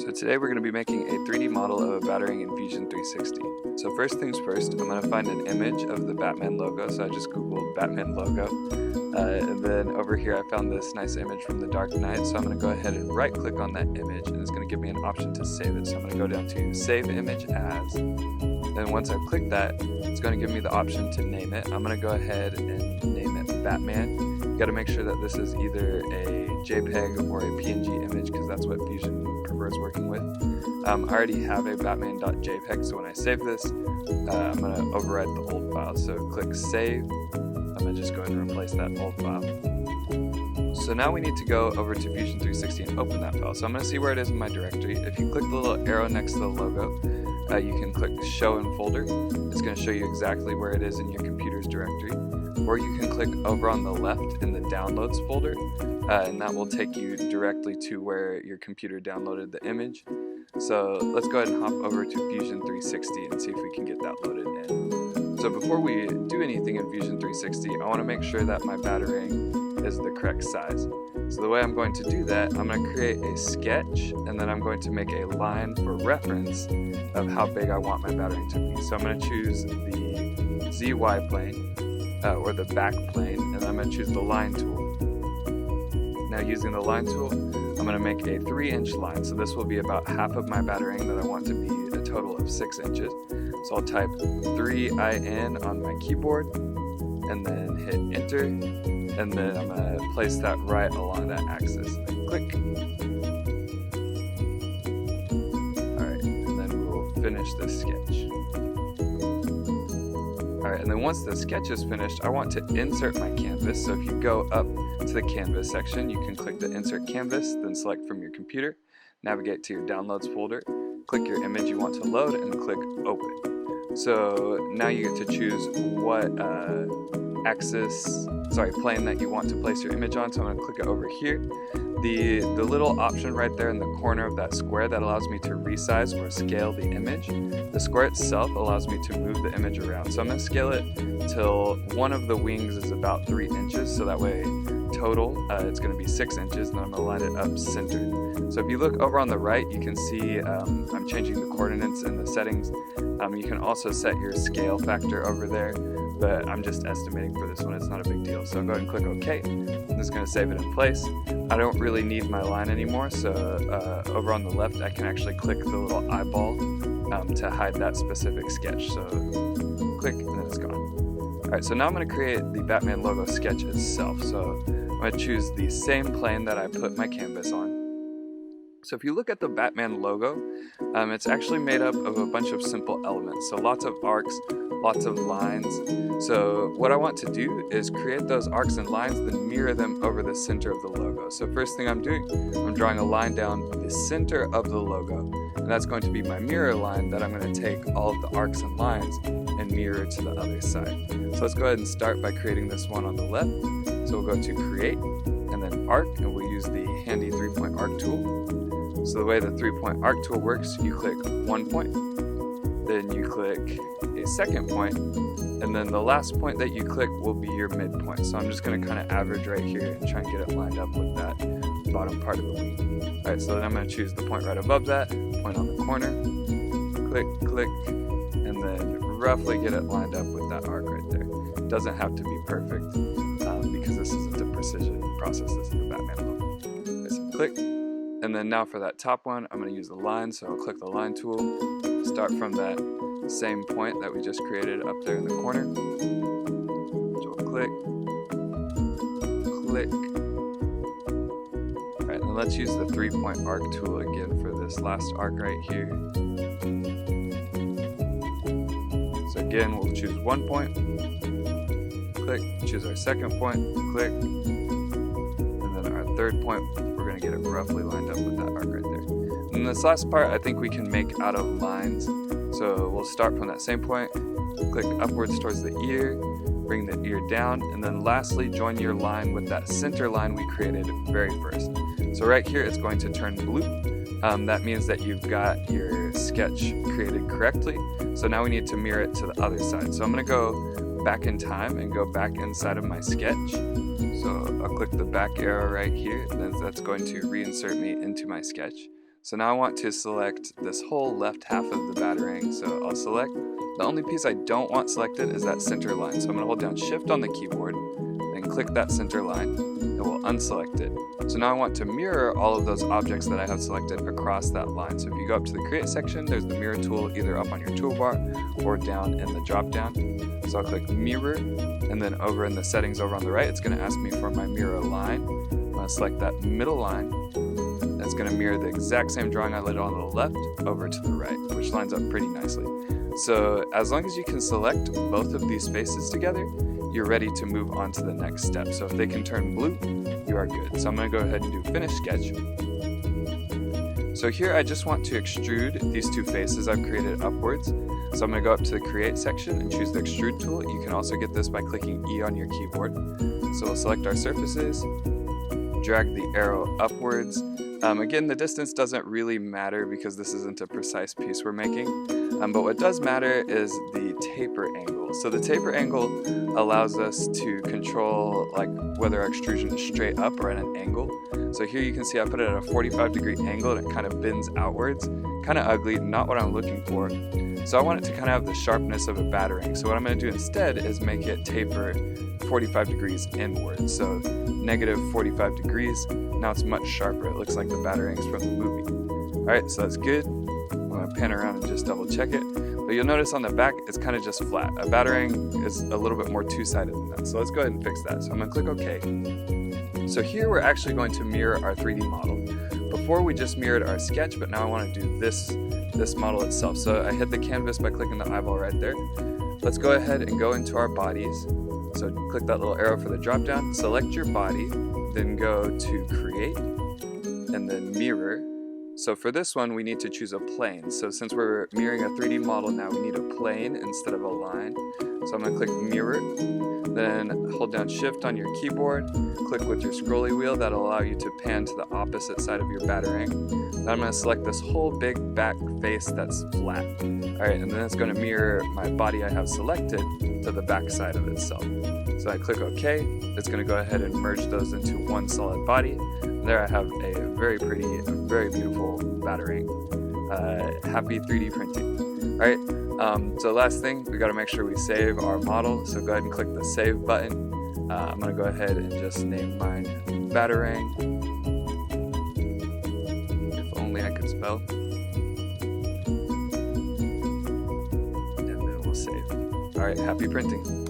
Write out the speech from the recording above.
So today we're going to be making a 3D model of a Batarang in Fusion 360. So first things first, I'm going to find an image of the Batman logo, so I just googled Batman logo. And then over here I found this nice image from the Dark Knight, so I'm going to go ahead and right click on that image and it's going to give me an option to save it. So I'm going to go down to Save Image As. Then once I click that, it's going to give me the option to name it. I'm going to go ahead and name it Batman. You got to make sure that this is either a JPEG or a PNG image because that's what Fusion prefers working with. I already have a Batman.jpg, so when I save this, I'm going to override the old file. So click Save. I'm going to just go ahead and replace that old file. So now we need to go over to Fusion 360 and open that file. So I'm going to see where it is in my directory. If you click the little arrow next to the logo, you can click Show in Folder. It's going to show you exactly where it is in your computer's directory. Or you can click over on the left in the Downloads folder, and that will take you directly to where your computer downloaded the image. So let's go ahead and hop over to Fusion 360 and see if we can get that loaded in. So before we do anything in Fusion 360, I want to make sure that my Batarang is the correct size. So the way I'm going to do that, I'm going to create a sketch, and then I'm going to make a line for reference of how big I want my Batarang to be. So I'm going to choose the ZY plane, or the back plane, and I'm going to choose the line tool. Now using the line tool, I'm going to make a 3-inch line. So this will be about half of my Batarang that I want to be a total of 6 inches. So I'll type 3IN on my keyboard, and then hit enter, and then I'm going to place that right along that axis. And click. Alright, and then we'll finish this sketch. Alright, and then once the sketch is finished, I want to insert my canvas. So if you go up to the canvas section, you can click the insert canvas, then select from your computer, navigate to your downloads folder, click your image you want to load, and click open. So now you get to choose what plane that you want to place your image on. So I'm going to click it over here. The little option right there in the corner of that square that allows me to resize or scale the image. The square itself allows me to move the image around. So I'm going to scale it till one of the wings is about 3 inches. So that way total it's going to be 6 inches, and then I'm going to line it up centered. So if you look over on the right, you can see I'm changing the coordinates in the settings. You can also set your scale factor over there, but I'm just estimating for this one. It's not a big deal. So I'll go ahead and click OK. This is going to save it in place. I don't really need my line anymore, so over on the left I can actually click the little eyeball to hide that specific sketch. So click, and then it's gone. Alright, so now I'm going to create the Batman logo sketch itself. So I'm going to choose the same plane that I put my canvas on. So if you look at the Batman logo, it's actually made up of a bunch of simple elements. So lots of arcs, lots of lines. So what I want to do is create those arcs and lines, then mirror them over the center of the logo. So first thing I'm doing, I'm drawing a line down the center of the logo. And that's going to be my mirror line that I'm going to take all of the arcs and lines and mirror to the other side. So let's go ahead and start by creating this one on the left. So we'll go to Create, and then Arc, and we'll use the handy 3-point arc tool. So the way the 3-point arc tool works, you click one point, then you click a second point, and then the last point that you click will be your midpoint. So I'm just going to kind of average right here and try and get it lined up with that bottom part of the wing. Alright, so then I'm going to choose the point right above that, point on the corner, click, click, and then roughly get it lined up with that arc right there. It doesn't have to be perfect because this isn't a precision process, this is the Batman logo. Okay, so click. And then now for that top one, I'm going to use the line, so I'll click the line tool, start from that same point that we just created up there in the corner. So we'll click, click. Alright, and let's use the 3-point arc tool again for this last arc right here. So again, we'll choose one point, click, choose our second point, click, and then our third point, we're going to get it roughly lined up with that arc right there. And this last part I think we can make out of lines. So we'll start from that same point, click upwards towards the ear, bring the ear down, and then lastly join your line with that center line we created very first. So right here it's going to turn blue. That means that you've got your sketch created correctly. So now we need to mirror it to the other side. So I'm going to go back in time and go back inside of my sketch. So I'll click the back arrow right here, and then that's going to reinsert me into my sketch. So now I want to select this whole left half of the Batarang. So I'll select. The only piece I don't want selected is that center line. So I'm going to hold down Shift on the keyboard, then click that center line, and we'll unselect it. So now I want to mirror all of those objects that I have selected across that line. So if you go up to the Create section, there's the mirror tool either up on your toolbar or down in the drop down. So I'll click Mirror, and then over in the settings over on the right, it's going to ask me for my mirror line. I'm going to select that middle line. That's going to mirror the exact same drawing I laid on the left over to the right, which lines up pretty nicely. So as long as you can select both of these spaces together, you're ready to move on to the next step. So if they can turn blue, you are good. So I'm going to go ahead and do Finish Sketch. So here I just want to extrude these two faces I've created upwards. So I'm going to go up to the Create section and choose the Extrude tool. You can also get this by clicking E on your keyboard. So we'll select our surfaces, drag the arrow upwards. Again, the distance doesn't really matter because this isn't a precise piece we're making, but what does matter is the taper angle. So the taper angle allows us to control like whether our extrusion is straight up or at an angle. So here you can see I put it at a 45-degree angle and it kind of bends outwards. Kind of ugly, not what I'm looking for. So I want it to kind of have the sharpness of a Batarang. So what I'm going to do instead is make it taper 45 degrees inward. So negative 45 degrees. Now it's much sharper. It looks like the Batarangs from the movie. Alright, so that's good. I'm going to pan around and just double check it. But you'll notice on the back, it's kind of just flat. A Batarang is a little bit more two-sided than that. So let's go ahead and fix that. So I'm going to click OK. So here we're actually going to mirror our 3D model. Before we just mirrored our sketch, but now I want to do this model itself. So I hit the canvas by clicking the eyeball right there. Let's go ahead and go into our bodies. So click that little arrow for the drop down, select your body, then go to Create, and then Mirror. So for this one, we need to choose a plane. So since we're mirroring a 3D model now, we need a plane instead of a line. So I'm going to click Mirror, then hold down Shift on your keyboard, click with your scrolly wheel. That'll allow you to pan to the opposite side of your Batarang. Then I'm going to select this whole big back face that's flat. Alright, and then it's going to mirror my body I have selected to the back side of itself. So I click OK. It's going to go ahead and merge those into one solid body. And there I have a very pretty, very beautiful Batarang. Happy 3D printing. Alright, so last thing, we got to make sure we save our model. So go ahead and click the Save button. I'm going to go ahead and just name mine Batarang. If only I could spell. And then we'll save. Alright, happy printing.